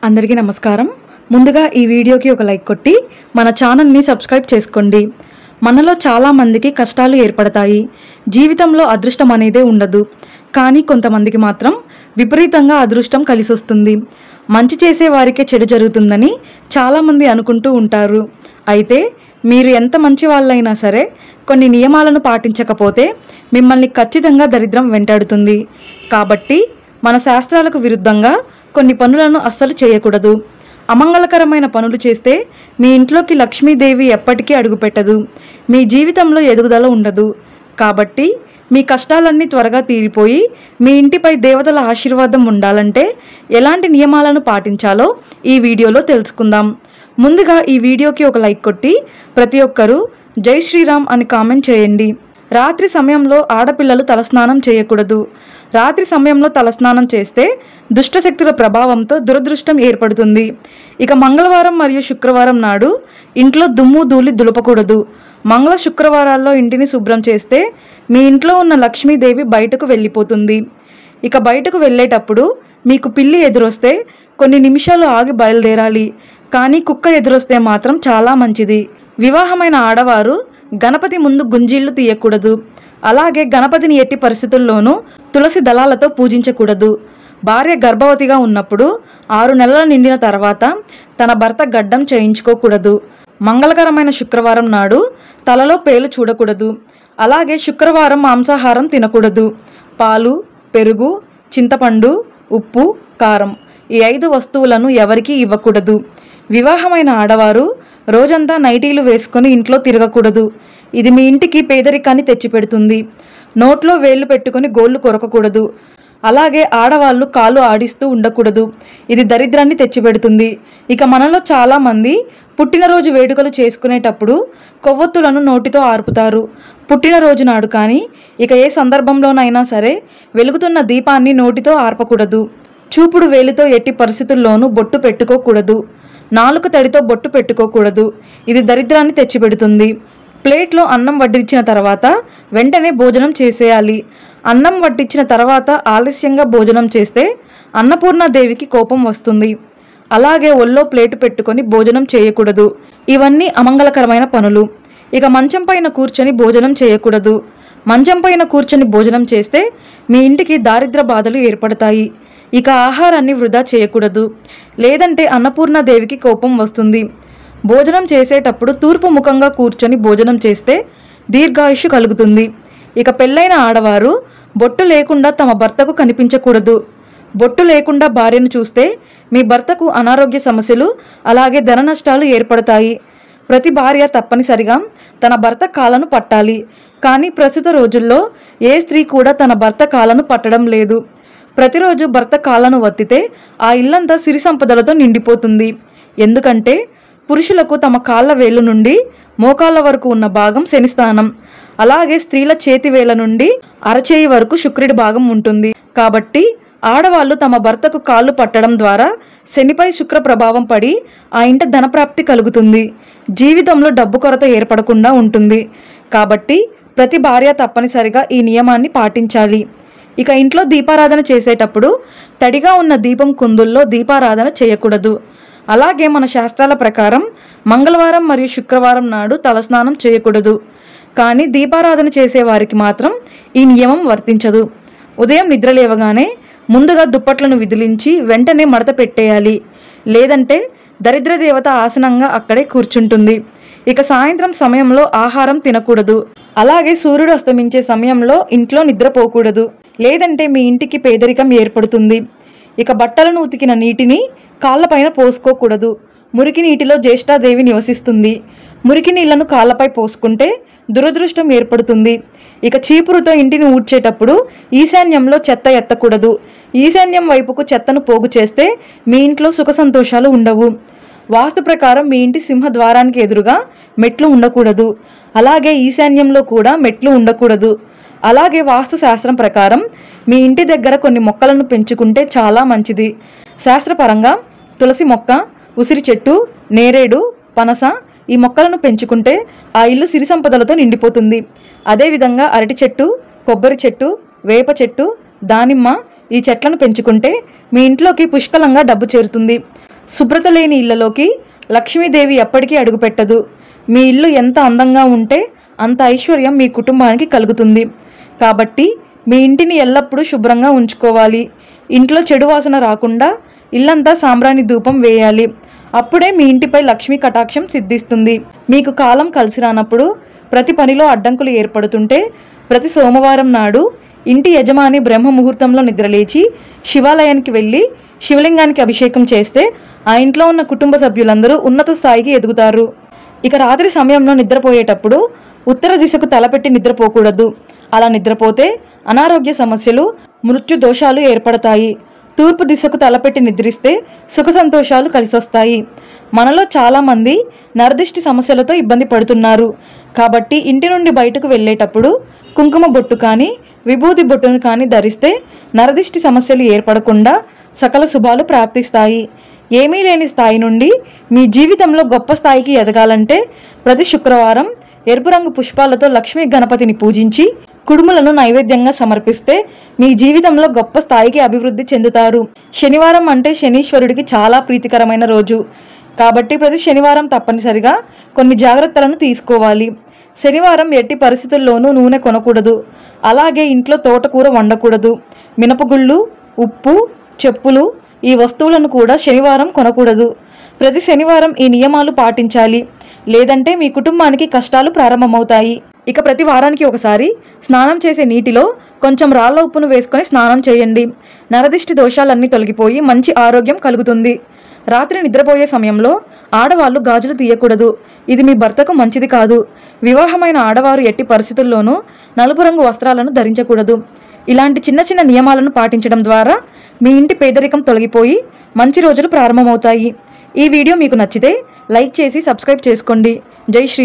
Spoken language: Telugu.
అందరికీ నమస్కారం. ముందుగా ఈ వీడియోకి ఒక లైక్ కొట్టి మన ఛానల్ని సబ్స్క్రైబ్ చేసుకోండి. మనలో చాలామందికి కష్టాలు ఏర్పడతాయి. జీవితంలో అదృష్టం అనేదే ఉండదు. కానీ కొంతమందికి మాత్రం విపరీతంగా అదృష్టం కలిసి వస్తుంది. మంచి చేసే వారికే చెడు జరుగుతుందని చాలామంది అనుకుంటూ ఉంటారు. అయితే మీరు ఎంత మంచి వాళ్ళైనా సరే కొన్ని నియమాలను పాటించకపోతే మిమ్మల్ని ఖచ్చితంగా దరిద్రం వెంటాడుతుంది. కాబట్టి మన శాస్త్రాలకు విరుద్ధంగా కొన్ని పనులను అస్సలు చేయకూడదు. అమంగళకరమైన పనులు చేస్తే మీ ఇంట్లోకి లక్ష్మీదేవి ఎప్పటికీ అడుగుపెట్టదు. మీ జీవితంలో ఎదుగుదల ఉండదు. కాబట్టి మీ కష్టాలన్నీ త్వరగా తీరిపోయి మీ ఇంటిపై దేవతల ఆశీర్వాదం ఉండాలంటే ఎలాంటి నియమాలను పాటించాలో ఈ వీడియోలో తెలుసుకుందాం. ముందుగా ఈ వీడియోకి ఒక లైక్ కొట్టి ప్రతి ఒక్కరూ జై శ్రీరామ్ అని కామెంట్ చేయండి. రాత్రి సమయంలో ఆడపిల్లలు తలస్నానం చేయకూడదు. రాత్రి సమయంలో తలస్నానం చేస్తే దుష్టశక్తుల ప్రభావంతో దురదృష్టం ఏర్పడుతుంది. ఇక మంగళవారం మరియు శుక్రవారం నాడు ఇంట్లో దుమ్ము ధూళి దులపకూడదు. మంగళ శుక్రవారాల్లో ఇంటిని శుభ్రం చేస్తే మీ ఇంట్లో ఉన్న లక్ష్మీదేవి బయటకు వెళ్ళిపోతుంది. ఇక బయటకు వెళ్ళేటప్పుడు మీకు పిల్లి ఎదురొస్తే కొన్ని నిమిషాలు ఆగి బయలుదేరాలి. కానీ కుక్క ఎదురొస్తే మాత్రం చాలా మంచిది. వివాహమైన ఆడవారు గణపతి ముందు గుంజీళ్లు తీయకూడదు. అలాగే గణపతిని ఎట్టి పరిస్థితుల్లోనూ తులసి దళాలతో పూజించకూడదు. భార్య గర్భవతిగా ఉన్నప్పుడు 6 నెలలు నిండిన తర్వాత తన భర్త గడ్డం చేయించుకోకూడదు. మంగళకరమైన శుక్రవారం నాడు తలలో పేలు చూడకూడదు. అలాగే శుక్రవారం మాంసాహారం తినకూడదు. పాలు, పెరుగు, చింతపండు, ఉప్పు, కారం ఈ 5 వస్తువులను ఎవరికీ ఇవ్వకూడదు. వివాహమైన ఆడవారు రోజంతా నైటీలు వేసుకొని ఇంట్లో తిరగకూడదు. ఇది మీ ఇంటికి పేదరికాన్ని తెచ్చిపెడుతుంది. నోట్లో వేళ్లు పెట్టుకొని గోళ్లు కొరకకూడదు. అలాగే ఆడవాళ్ళు కాళ్ళు ఆడిస్తూ ఉండకూడదు. ఇది దరిద్రాన్ని తెచ్చిపెడుతుంది. ఇక మనలో చాలామంది పుట్టినరోజు వేడుకలు చేసుకునేటప్పుడు కొవ్వొత్తులను నోటితో ఆర్పుతారు. పుట్టినరోజు నాడు కానీ ఇక ఏ సందర్భంలోనైనా సరే వెలుగుతున్న దీపాన్ని నోటితో ఆర్పకూడదు. చూపుడు వేలితో ఎట్టి పరిస్థితుల్లోనూ బొట్టు పెట్టుకోకూడదు. నాలుక తడితో బొట్టు పెట్టుకోకూడదు. ఇది దరిద్రాన్ని తెచ్చిపెడుతుంది. ప్లేట్లో అన్నం వడ్డించిన తర్వాత వెంటనే భోజనం చేసేయాలి. అన్నం వడ్డించిన తర్వాత ఆలస్యంగా భోజనం చేస్తే అన్నపూర్ణాదేవికి కోపం వస్తుంది. అలాగే ఒళ్ళో ప్లేటు పెట్టుకొని భోజనం చేయకూడదు. ఇవన్నీ అమంగళకరమైన పనులు. ఇక మంచం పైన కూర్చొని భోజనం చేయకూడదు. మంచం పైన కూర్చొని భోజనం చేస్తే మీ ఇంటికి దారిద్ర బాధలు ఏర్పడతాయి. ఇక ఆహారాన్ని వృధా చేయకూడదు. లేదంటే అన్నపూర్ణాదేవికి కోపం వస్తుంది. భోజనం చేసేటప్పుడు తూర్పు ముఖంగా కూర్చొని భోజనం చేస్తే దీర్ఘాయుషు కలుగుతుంది. ఇక పెళ్ళైన ఆడవారు బొట్టు లేకుండా తమ భర్తకు కనిపించకూడదు. బొట్టు లేకుండా భార్యను చూస్తే మీ భర్తకు అనారోగ్య సమస్యలు అలాగే ధన నష్టాలు ఏర్పడతాయి. ప్రతి భార్య తప్పనిసరిగా తన భర్త కాళ్ళను పట్టాలి. కానీ ప్రస్తుత రోజుల్లో ఏ స్త్రీ కూడా తన భర్త కాళ్ళను పట్టడం లేదు. ప్రతిరోజు భర్త కాళ్ళను వత్తితే ఆ ఇల్లంతా సిరి సంపదలతో నిండిపోతుంది. ఎందుకంటే పురుషులకు తమ కాళ్ళ వేలు నుండి మోకాళ్ళ వరకు ఉన్న భాగం శనిస్థానం. అలాగే స్త్రీల చేతి వేల నుండి అరచేయి వరకు శుక్రుడి భాగం ఉంటుంది. కాబట్టి ఆడవాళ్ళు తమ భర్తకు కాళ్ళు పట్టడం ద్వారా శనిపై శుక్ర ప్రభావం పడి ఆ ఇంట ధనప్రాప్తి కలుగుతుంది. జీవితంలో డబ్బు కొరత ఏర్పడకుండా ఉంటుంది. కాబట్టి ప్రతి భార్య తప్పనిసరిగా ఈ నియమాన్ని పాటించాలి. ఇక ఇంట్లో దీపారాధన చేసేటప్పుడు తడిగా ఉన్న దీపం కుందుల్లో దీపారాధన చేయకూడదు. అలాగే మన శాస్త్రాల ప్రకారం మంగళవారం మరియు శుక్రవారం నాడు తలస్నానం చేయకూడదు. కానీ దీపారాధన చేసేవారికి మాత్రం ఈ నియమం వర్తించదు. ఉదయం నిద్ర లేవగానే ముందుగా దుప్పట్లను విదిలించి వెంటనే మడత పెట్టేయాలి. లేదంటే దరిద్ర దేవత ఆసనంగా అక్కడే కూర్చుంటుంది. ఇక సాయంత్రం సమయంలో ఆహారం తినకూడదు. అలాగే సూర్యుడు అస్తమించే సమయంలో ఇంట్లో నిద్రపోకూడదు. లేదంటే మీ ఇంటికి పేదరికం ఏర్పడుతుంది. ఇక బట్టలను ఉతికిన నీటిని కాళ్ళపైన పోసుకోకూడదు. మురికి నీటిలో జ్యేష్ఠాదేవి నివసిస్తుంది. మురికి నీళ్లను కాళ్ళపై పోసుకుంటే దురదృష్టం ఏర్పడుతుంది. ఇక చీపురుతో ఇంటిని ఊడ్చేటప్పుడు ఈశాన్యంలో చెత్త ఎత్తకూడదు. ఈశాన్యం వైపుకు చెత్తను పోగు చేస్తే మీ ఇంట్లో సుఖ సంతోషాలు ఉండవు. వాస్తు ప్రకారం మీ ఇంటి సింహద్వారానికి ఎదురుగా మెట్లు ఉండకూడదు. అలాగే ఈశాన్యంలో కూడా మెట్లు ఉండకూడదు. అలాగే వాస్తు శాస్త్రం ప్రకారం మీ ఇంటి దగ్గర కొన్ని మొక్కలను పెంచుకుంటే చాలా మంచిది. శాస్త్రపరంగా తులసి మొక్క, ఉసిరి చెట్టు, నేరేడు, పనస ఈ మొక్కలను పెంచుకుంటే ఆ ఇల్లు సిరి సంపదలతో నిండిపోతుంది. అదేవిధంగా అరటి చెట్టు, కొబ్బరి చెట్టు, వేప చెట్టు, దానిమ్మ ఈ చెట్లను పెంచుకుంటే మీ ఇంట్లోకి పుష్కలంగా డబ్బు చేరుతుంది. శుభ్రత లేని ఇళ్లలోకి లక్ష్మీదేవి ఎప్పటికీ అడుగుపెట్టదు. మీ ఇల్లు ఎంత అందంగా ఉంటే అంత ఐశ్వర్యం మీ కుటుంబానికి కలుగుతుంది. కాబట్టి మీ ఇంటిని ఎల్లప్పుడూ శుభ్రంగా ఉంచుకోవాలి. ఇంట్లో చెడు వాసన రాకుండా ఇల్లంతా సాంబ్రాణి ధూపం వేయాలి. అప్పుడే మీ ఇంటిపై లక్ష్మీ కటాక్షం సిద్ధిస్తుంది. మీకు కాలం కలిసి రానప్పుడు, ప్రతి పనిలో అడ్డంకులు ఏర్పడుతుంటే ప్రతి సోమవారం నాడు ఇంటి యజమాని బ్రహ్మ ముహూర్తంలో నిద్రలేచి శివాలయానికి వెళ్ళి శివలింగానికి అభిషేకం చేస్తే ఆ ఇంట్లో ఉన్న కుటుంబ సభ్యులందరూ ఉన్నత స్థాయికి ఎదుగుతారు. ఇక రాత్రి సమయంలో నిద్రపోయేటప్పుడు ఉత్తర దిశకు తలపెట్టి నిద్రపోకూడదు. అలా నిద్రపోతే అనారోగ్య సమస్యలు, మృత్యు దోషాలు ఏర్పడతాయి. తూర్పు దిశకు తలపెట్టి నిద్రిస్తే సుఖ సంతోషాలు కలిసొస్తాయి. మనలో చాలామంది నరదిష్టి సమస్యలతో ఇబ్బంది పడుతున్నారు. కాబట్టి ఇంటి నుండి బయటకు వెళ్ళేటప్పుడు కుంకుమ బొట్టు కానీ విభూతి బొట్టును కానీ ధరిస్తే నరదిష్టి సమస్యలు ఏర్పడకుండా సకల శుభాలు ప్రాప్తిస్తాయి. ఏమీ లేని స్థాయి నుండి మీ జీవితంలో గొప్ప స్థాయికి ఎదగాలంటే ప్రతి శుక్రవారం ఎరుపు రంగు పుష్పాలతో లక్ష్మీ గణపతిని పూజించి కుడుములను నైవేద్యంగా సమర్పిస్తే మీ జీవితంలో గొప్ప స్థాయికి అభివృద్ధి చెందుతారు. శనివారం అంటే శనీశ్వరుడికి చాలా ప్రీతికరమైన రోజు. కాబట్టి ప్రతి శనివారం తప్పనిసరిగా కొన్ని జాగ్రత్తలను తీసుకోవాలి. శనివారం ఎట్టి పరిస్థితుల్లోనూ నూనె కొనకూడదు. అలాగే ఇంట్లో తోటకూర వండకూడదు. మినపగుళ్ళు, ఉప్పు, చెప్పులు ఈ వస్తువులను కూడా శనివారం కొనకూడదు. ప్రతి శనివారం ఈ నియమాలు పాటించాలి. లేదంటే మీ కుటుంబానికి కష్టాలు ప్రారంభమవుతాయి. ఇక ప్రతి వారానికి ఒకసారి స్నానం చేసే నీటిలో కొంచెం రాళ్ల ఉప్పును వేసుకొని స్నానం చేయండి. నరదిష్టి దోషాలన్నీ తొలగిపోయి మంచి ఆరోగ్యం కలుగుతుంది. రాత్రి నిద్రపోయే సమయంలో ఆడవాళ్లు గాజులు తీయకూడదు. ఇది మీ భర్తకు మంచిది కాదు. వివాహమైన ఆడవారు ఎట్టి పరిస్థితుల్లోనూ నలుపు రంగు వస్త్రాలను ధరించకూడదు. ఇలాంటి చిన్న చిన్న నియమాలను పాటించడం ద్వారా మీ ఇంటి పేదరికం తొలగిపోయి మంచి రోజులు ప్రారంభమవుతాయి. ఈ వీడియో మీకు నచ్చితే లైక్ చేసి సబ్స్క్రైబ్ చేసుకోండి. జై శ్రీ